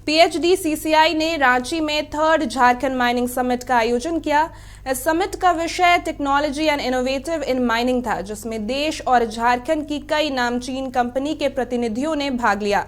PhD CCI ने रांची में third Jharkhand mining summit का आयोजन किया। इस समिट का विषय technology and innovative in mining था, जिसमें देश और झारखंड की कई नामचीन कंपनी के प्रतिनिधियों ने भाग लिया।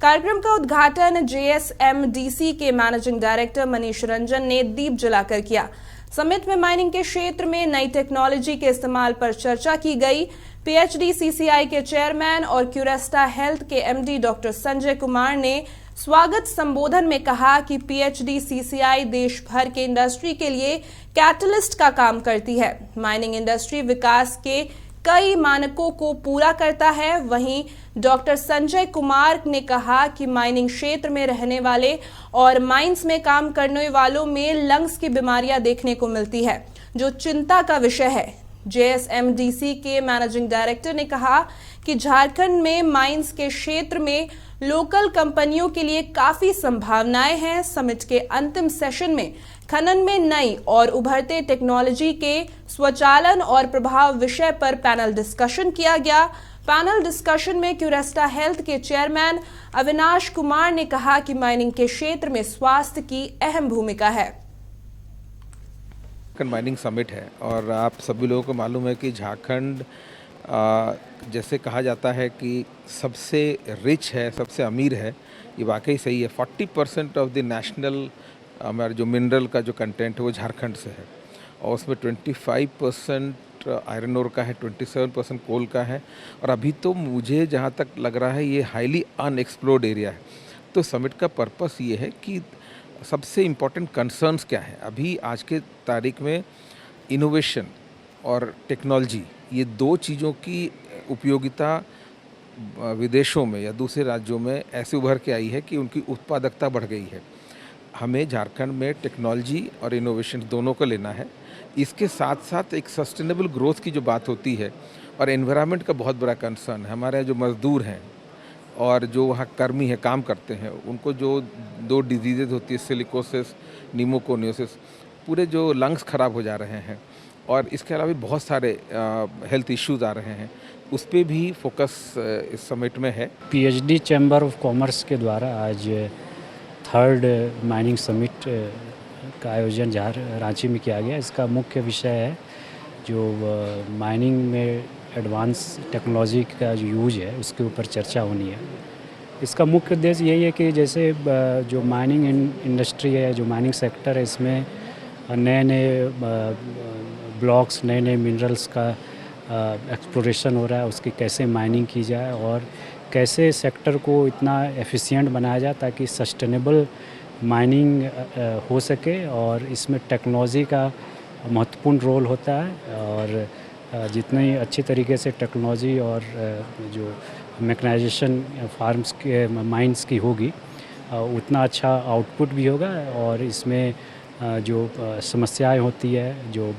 कार्यक्रम का उद्घाटन जेएसएमडीसी के मैनेजिंग डायरेक्टर मनीष रंजन ने दीप जलाकर किया। समिट में माइनिंग के क्षेत्र में नई टेक्नोलॉजी के इस्तेमाल पर चर्चा की गई। पीएचडी सीसीआई के चेयरमैन और क्यूरेस्टा हेल्थ के एमडी डॉक्टर संजय कुमार ने स्वागत संबोधन में कहा कि पीएचडी सीसीआई देश भर के इंडस्ट्री के लिए कैटलिस्ट का काम करती है। माइनिंग इंडस्ट्री विकास के कई मानकों को पूरा करता है। वहीं डॉक्टर संजय कुमार ने कहा कि माइनिंग क्षेत्र में रहने वाले और माइंस में काम करने वालों में लंग्स की बीमारियां देखने को मिलती है, जो चिंता का विषय है। जेएसएमडीसी के मैनेजिंग डायरेक्टर ने कहा कि झारखंड में माइंस के क्षेत्र में लोकल कंपनियों के लिए काफी संभावनाएं हैं। समिट के अंतिम सेशन में खनन में नई और उभरते टेक्नोलॉजी के स्वचालन और प्रभाव विषय पर पैनल डिस्कशन किया गया। पैनल डिस्कशन में क्यूरेस्टा हेल्थ के चेयरमैन अविनाश कुमार ने कहा कि माइनिंग के क्षेत्र में स्वास्थ्य की अहम भूमिका है। माइनिंग समिट है और आप सभी लोगों को मालूम है कि झारखंड जैसे कहा जाता है कि सबसे रिच है, सबसे अमीर है, ये वाकई सही है। 40% ऑफ द नेशनल हमारा जो मिनरल का जो कंटेंट है वो झारखंड से है और उसमें 25% आयरन ओर का है, 27% कोल का है और अभी तो मुझे जहाँ तक लग रहा है ये हाईली अनएक्सप्लोर्ड एरिया है। तो समिट का पर्पस ये है कि सबसे इम्पोर्टेंट कंसर्न्स क्या है। अभी आज के तारीख में इनोवेशन और टेक्नोलॉजी, ये दो चीज़ों की उपयोगिता विदेशों में या दूसरे राज्यों में ऐसे उभर के आई है कि उनकी उत्पादकता बढ़ गई है। हमें झारखंड में टेक्नोलॉजी और इनोवेशन दोनों को लेना है। इसके साथ साथ एक सस्टेनेबल ग्रोथ की जो बात होती है और एनवायरनमेंट का बहुत बड़ा कंसर्न है। हमारे जो मज़दूर हैं और जो वहाँ कर्मी है, काम करते हैं, उनको जो दो डिजीज़ होती है, सिलिकोसिस, निमोकोनियोसिस, पूरे जो लंग्स ख़राब हो जा रहे हैं और इसके अलावा बहुत सारे हेल्थ इश्यूज़ आ रहे हैं, उस पर भी फोकस इस समिट में है। पीएचडी चैम्बर ऑफ कॉमर्स के द्वारा आज थर्ड माइनिंग समिट का आयोजन रांची में किया गया। इसका मुख्य विषय है जो माइनिंग में एडवांस टेक्नोलॉजी का जो यूज है उसके ऊपर चर्चा होनी है। इसका मुख्य उद्देश्य यही है कि जैसे जो माइनिंग इंडस्ट्री है, जो माइनिंग सेक्टर है, इसमें नए नए ब्लॉक्स, नए नए मिनरल्स का एक्सप्लोरेशन हो रहा है, उसकी कैसे माइनिंग की जाए और कैसे सेक्टर को इतना एफिशिएंट बनाया जाए ताकि सस्टेनेबल माइनिंग हो सके। और इसमें टेक्नोलॉजी का महत्वपूर्ण रोल होता है और जितनी अच्छी तरीके से टेक्नोलॉजी और जो मैकेनाइजेशन फार्म्स के माइंस की होगी उतना अच्छा आउटपुट भी होगा और इसमें जो समस्याएं होती है, जो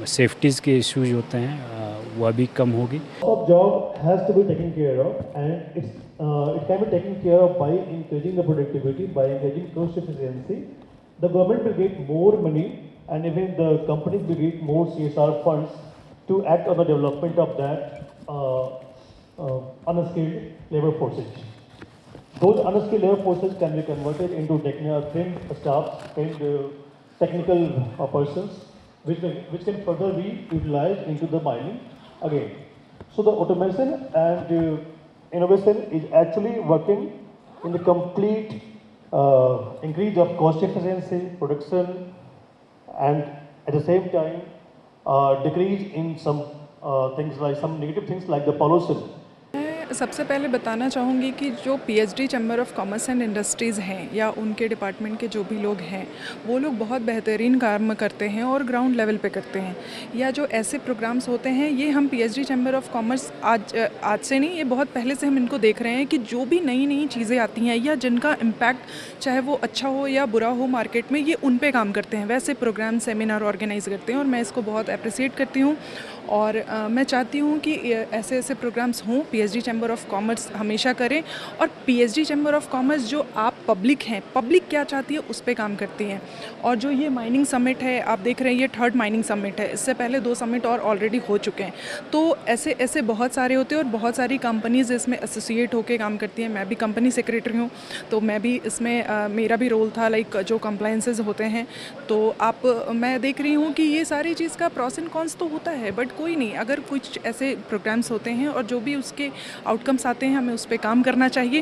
सेफ्टीज़ के इश्यूज होते हैं वह भी कम होगी। Job has to be taken care of and it can be taken care of by increasing the productivity, by increasing cost efficiency. The government will get more money and even the companies will get more CSR funds to act on the development of that unskilled labor forces. Those unskilled labor forces can be converted into trained staff, trained technical persons, which can further be utilized into the mining again. So the automation and innovation is actually working in the complete increase of cost efficiency, production, and at the same time decrease in some things like some negative things like the pollution. सबसे पहले बताना चाहूँगी कि जो PhD chamber of commerce and industries हैं या उनके department के जो भी लोग हैं वो लोग बहुत बेहतरीन काम करते हैं और ग्राउंड लेवल पे करते हैं। या जो ऐसे प्रोग्राम्स होते हैं ये हम पीएचडी चैम्बर ऑफ कॉमर्स आज से नहीं, ये बहुत पहले से हम इनको देख रहे हैं कि जो भी नई नई चीज़ें आती हैं या जिनका इम्पैक्ट चाहे वो अच्छा हो या बुरा हो मार्केट में, ये उन पे काम करते हैं। वैसे प्रोग्राम सेमिनार ऑर्गेनाइज़ करते हैं और मैं इसको बहुत अप्रिसिएट करती हूँ। और मैं चाहती हूँ कि ऐसे ऐसे प्रोग्राम्स हों, पीएचडी चैम्बर ऑफ कॉमर्स हमेशा करें। और पीएचडी चैम्बर ऑफ कॉमर्स जो आप पब्लिक हैं, पब्लिक क्या चाहती है उस पे काम करती हैं। और जो ये माइनिंग समिट है, आप देख रहे हैं ये 3rd माइनिंग समिट है, इससे पहले 2 समिट और ऑलरेडी हो चुके हैं। तो ऐसे ऐसे बहुत सारे होते हैं और बहुत सारी कंपनीज़ इसमें एसोसिएट होकर काम करती हैं। मैं भी कंपनी सेक्रेटरी हूँ, तो मैं भी इसमें मेरा भी रोल था, लाइक जो कंप्लाइंसेस होते हैं। तो मैं देख रही हूँ कि ये सारी चीज़ का प्रॉस एंड कॉन्स तो होता है, बट कोई नहीं, अगर कुछ ऐसे प्रोग्राम्स होते हैं और जो भी उसके आउटकम्स आते हैं, हमें उस पर काम करना चाहिए।